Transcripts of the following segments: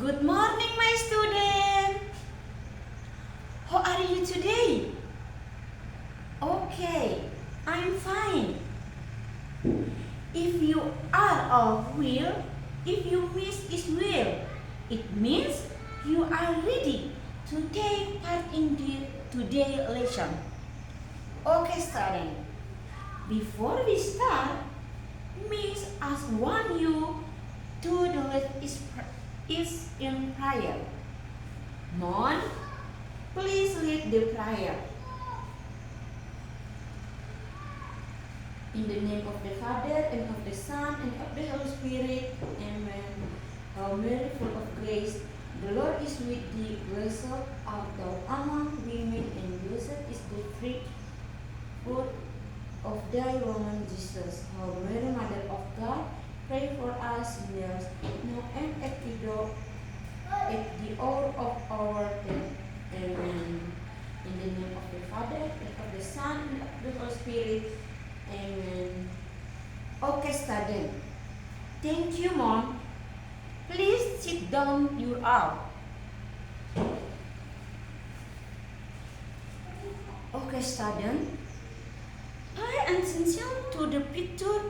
Good morning, my student. How are you today? Okay, I'm fine. If you are of will, if you miss is will, it means you are ready to take part in the today lesson. Okay, student. Before we start, Miss ask one you to do it is in prayer. Mon, please lead the prayer. In the name of the Father, and of the Son, and of the Holy Spirit. Amen. Hail Mary, full of grace, the Lord is with thee. Blessed art thou among women, and blessed is the fruit of thy womb, Jesus. Hail Mary, Mother of God, pray for us sinners, now and at the hour of our death. Amen. In the name of the Father, and of the Son, and of the Holy Spirit. Amen. Okay, student. Thank you, Mom. Please sit down. You are. Okay, student. Pay attention to the picture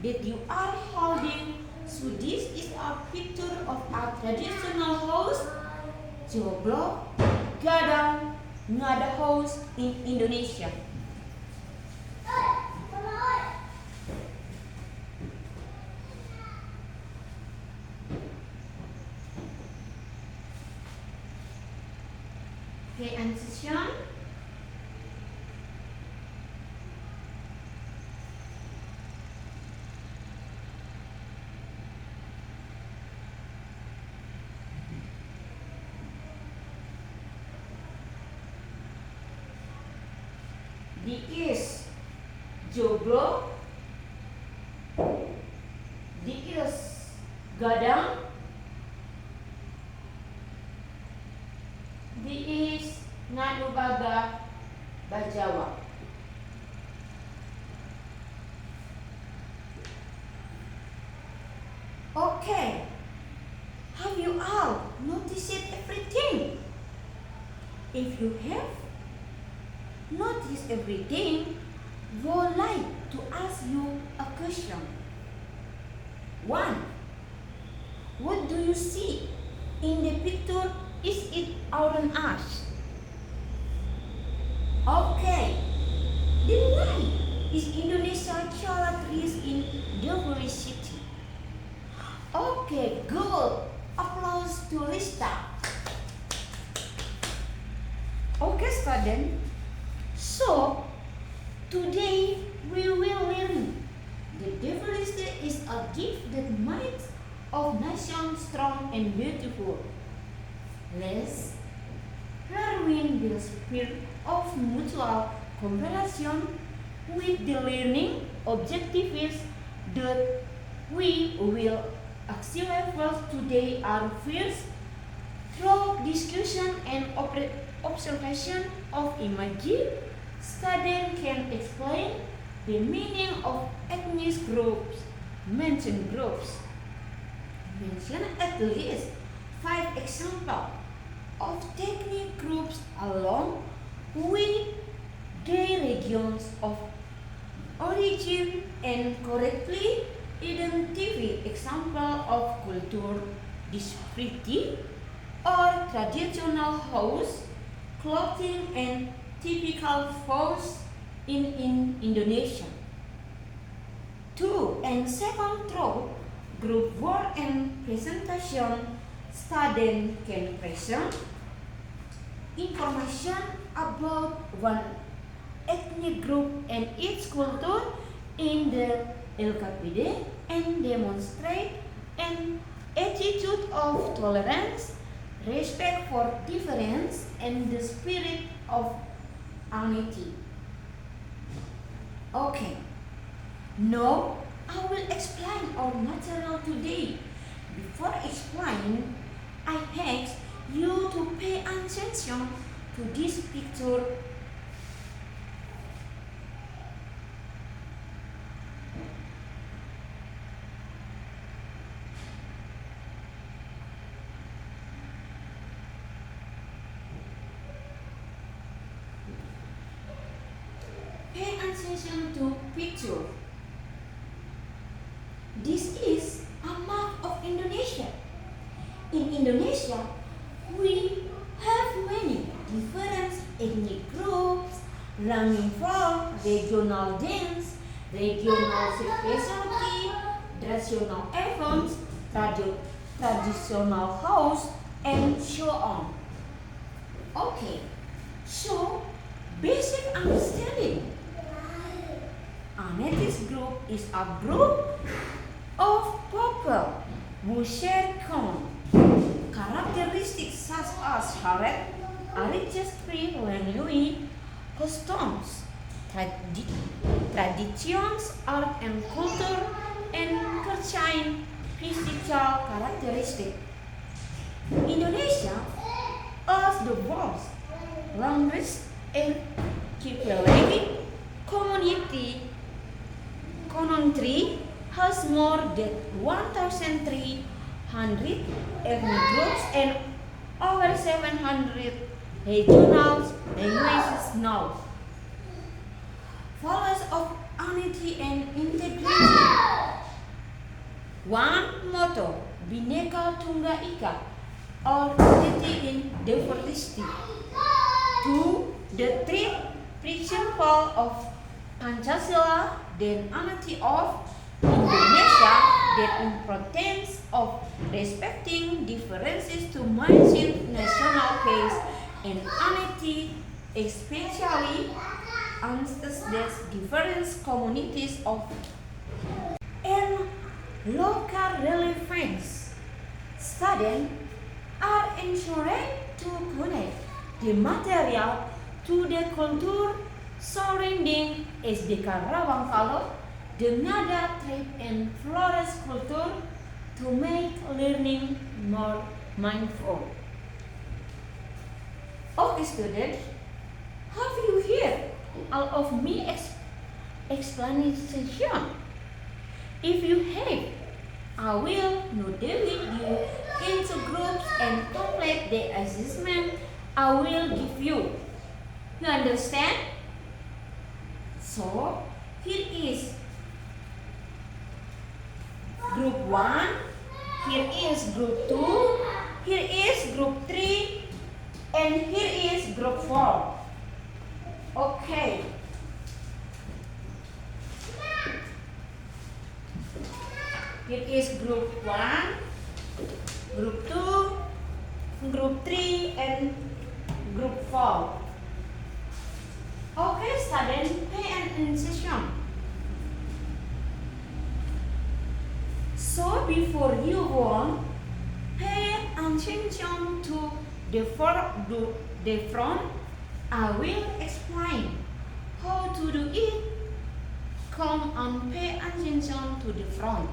that you are holding. So this is a picture of our traditional house, joglo, gadang, ngada house in Indonesia. Pay attention. This is joglo. This is gadang. This is nganubaga bajawa. Okay. Have you all noticed everything? If you have noticed everything, would like to ask you a question. 1. What do you see in the picture? Is it around us? Okay. Then why is Indonesia chola trees in diversity? Okay, good. Applause to Lista. Okay, student. So, today we will learn that diversity is a gift that makes of nation strong and beautiful. Let's learn the spirit of mutual cooperation with the learning objectives that we will achieve today are first through discussion and observation of images. Students can explain the meaning of ethnic groups. Mention groups. Mention at least 5 examples of ethnic groups along with their regions of origin and correctly identify examples of culture disparity or traditional house, clothing, and typical foods in Indonesia. 2. And second, through group work and presentation, students can present information about one ethnic group and its culture in the LKPD and demonstrate an attitude of tolerance, respect for difference, and the spirit of unity. Okay, now I will explain our material today. Before explaining, I ask you to pay attention to this picture. attention to picture. This is a map of Indonesia. In Indonesia, we have many different ethnic groups ranging from regional dance, regional specialty, traditional events, traditional house, and so on. Okay, so basic understanding. An ethnic group is a group of people who share common characteristics such as heritage, ancestry, language, customs, traditions, art and culture, and certain physical characteristics. Indonesia, as the world's largest archipelagic country, has more than 1,300 ethnic groups and over 700 regional languages now. Values of unity and integrity. One motto, Bhinneka Tunggal Ika, or unity in diversity. Two, the three principles of Pancasila, the unity of Indonesia, the importance of respecting differences to maintain national peace and unity, especially amongst the different communities of and local relevance. Studies are ensuring to connect the material to the culture surrounding SD Karawang Kalau, the Ngada tribe and forest culture to make learning more mindful. Okay students, have you heard all of me explanation? If you have, I will divide you into groups and complete the assessment I will give you. You understand? So, here is group 1, here is group 2, here is group 3, and here is group 4. Okay. Here is group 1, group 2, group 3, and group 4. Okay, students, pay attention. So before you go on, pay attention to the front. I will explain how to do it. Come and pay attention to the front.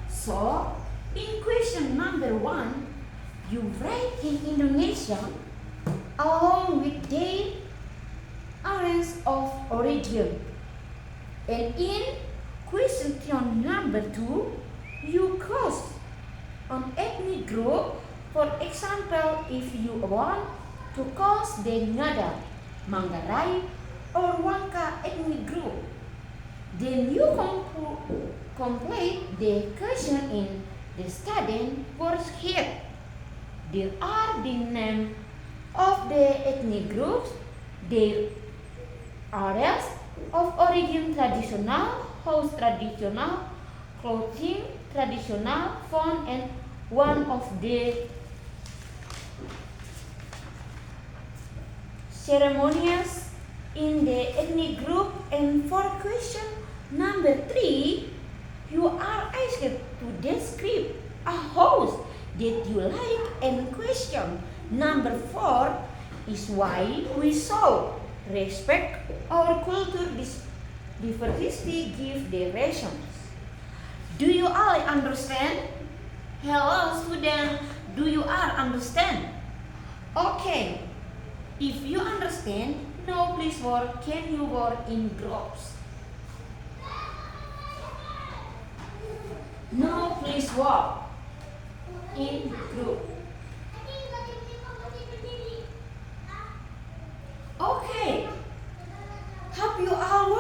So, in question number 1, you write in Indonesia along with the areas of origin. And in question number 2, you cross an ethnic group. For example, if you want to cross the Ngada, Manggarai, or Wangka ethnic group, then you complete the question in the study course here. There are the name of the ethnic groups, the areas of origin, traditional house, traditional clothing, traditional phone, and one of the ceremonies in the ethnic group. And for question number 3, you are asked to describe a house that you like. And question number 4 is why we should respect our culture diversity, give the reasons. Do you all understand? Hello students, do you all understand? Okay, if you understand, now please work. Can you work in groups? Now please work in group. Okay, have you all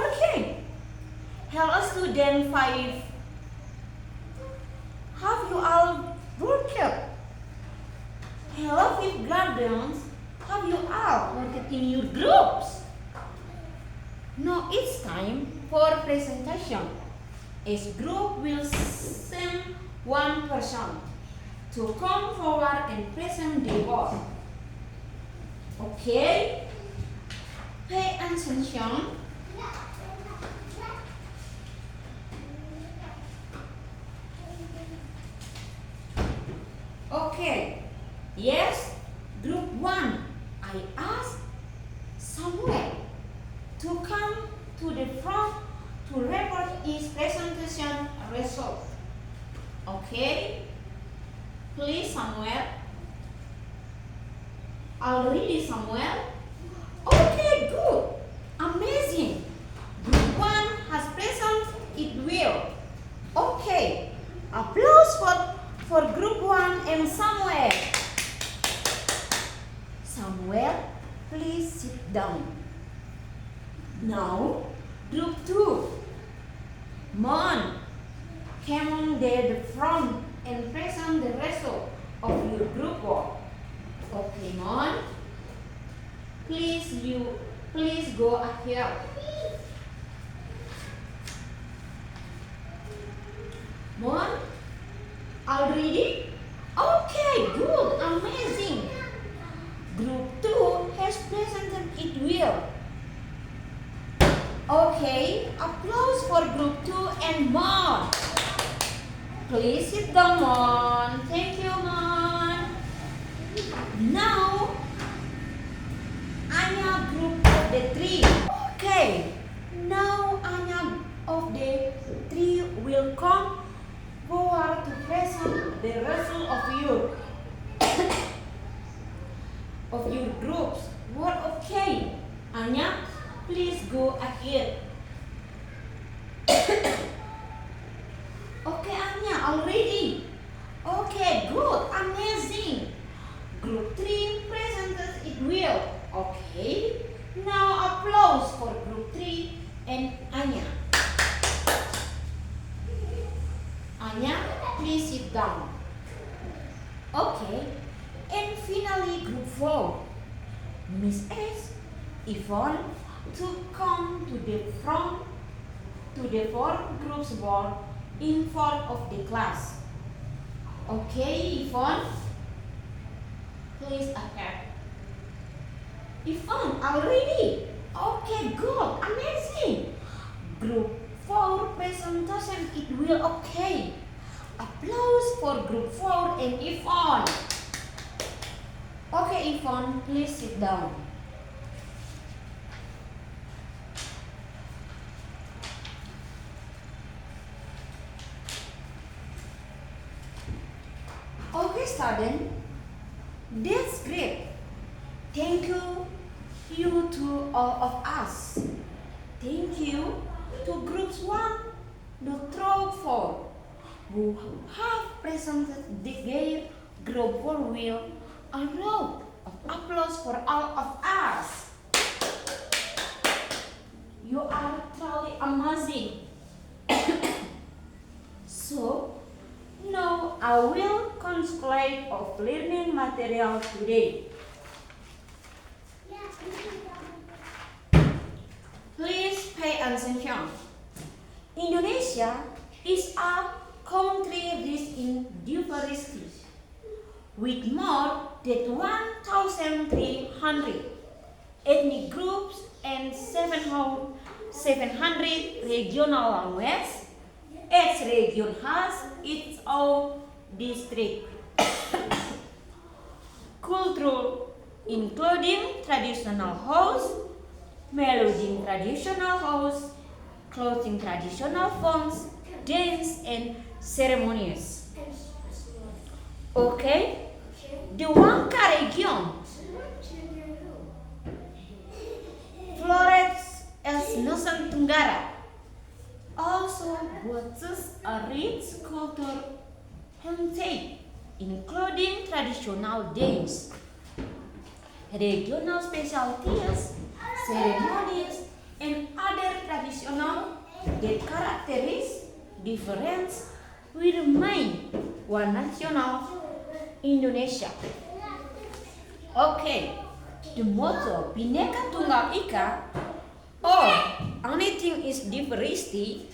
than 5. Have you all worked? Hello, fifth graders. Have you all worked in your groups? Now it's time for presentation. Each group will send one person to come forward and present the work. Okay? Pay attention. Okay. Yes, group 1. I ask Samuel to come to the front to report his presentation result. Okay? Please, Samuel. Already, Samuel? Okay, good. Amazing. Group 1 has presented it well. Okay. Applause for group 1 and Samuel. Samuel, please sit down. Now, group 2. Mon, come on the front and present the result of your group work. Okay, Mon. Please go ahead. Mon, all ready? Okay, good, amazing. Group 2 has presented it well. Okay, applause for group 2 and Mon. Please sit down, Mon. Thank you, Mon. Now, Anya group of the 3. Okay, now Anya of the 3 will come forward to present the result of your groups. What okay? Anya, please go ahead. Okay, Anya, already? Okay, good, amazing. Group 3 presented it well. Okay, now applause for group 3 and Anya. Anya, please sit down. Okay, and finally group 4. Miss S, Yvonne, to come to the front to the 4 groups board in front of the class. Okay, Yvonne, please ahead. Yvonne, already? Okay, good, amazing. Group 4 presentation it will okay. Applause for group 4 and Yvonne. Okay, Yvonne, please sit down. Okay, student, that's great. Thank you to all of us. Thank you to groups 1 through 4 who have presented their group for will. A round of applause for all of us. You are truly amazing. So, now I will concentrate of learning material today. Please pay attention. Indonesia is a country rich in diversity, with more than 1,300 ethnic groups and 700 regional languages. Each region has its own district, culture, including traditional house, melody traditional house, clothing traditional forms, dance, and ceremonies. Okay, the Wangka region Flores as Nusa Tenggara also boasts a rich culture heritage, including traditional dance, regional specialties, ceremonies, and other traditional that characterize difference we remain one national Indonesia. Okay, the motto Bhinneka Tunggal Ika or anything is diversity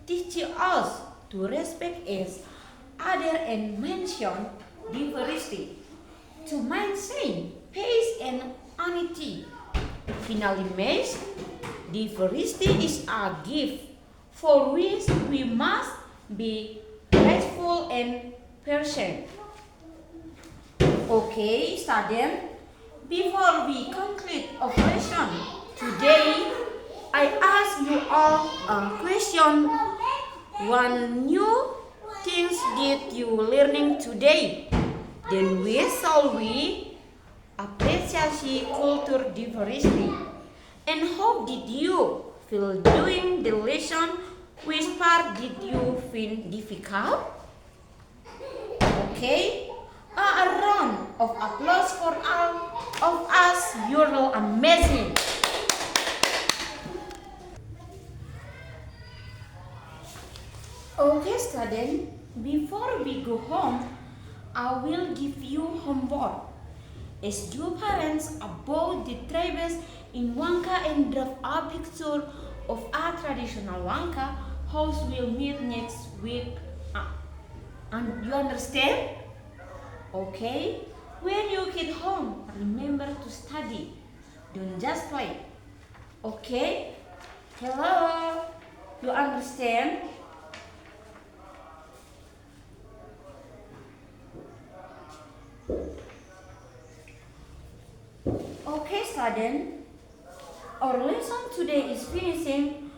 teaches us to respect each other and mention diversity to maintain peace and unity. Finally, means diversity is a gift for which we must be grateful and patient. Okay, student, before we conclude operation today, I ask you all a question. One new things did you learning today? Then shall we appreciate culture diversity? And how did you feel doing the lesson? Which part did you find difficult? Okay, a round of applause for all of us. You're all amazing. Okay, student, before we go home, I will give you homework. Ask your parents about the tribes in Wangka and draft a picture of a traditional Wangka house will meet next week. And you understand? Okay? When you get home, remember to study. Don't just play. Okay? Hello? You understand? Okay, student. Our lesson today is finishing.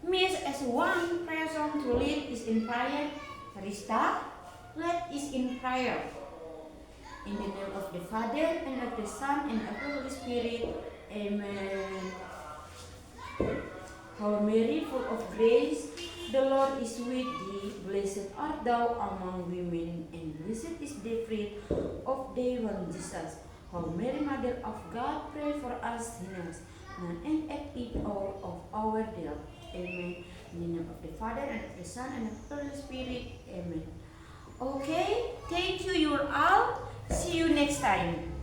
Miss as one person to lead is in prayer. Rista, let is in prayer. In the name of the Father, and of the Son, and of the Holy Spirit. Amen. Hail Mary, full of grace, the Lord is with thee. Blessed art thou among women, and blessed is the fruit of thy womb, Jesus. Hail Mary, Mother of God, pray for us sinners, now and at the hour of our death. Amen. In the name of the Father, and of the Son, and of the Holy Spirit. Amen. Okay, thank you, you're all. See you next time.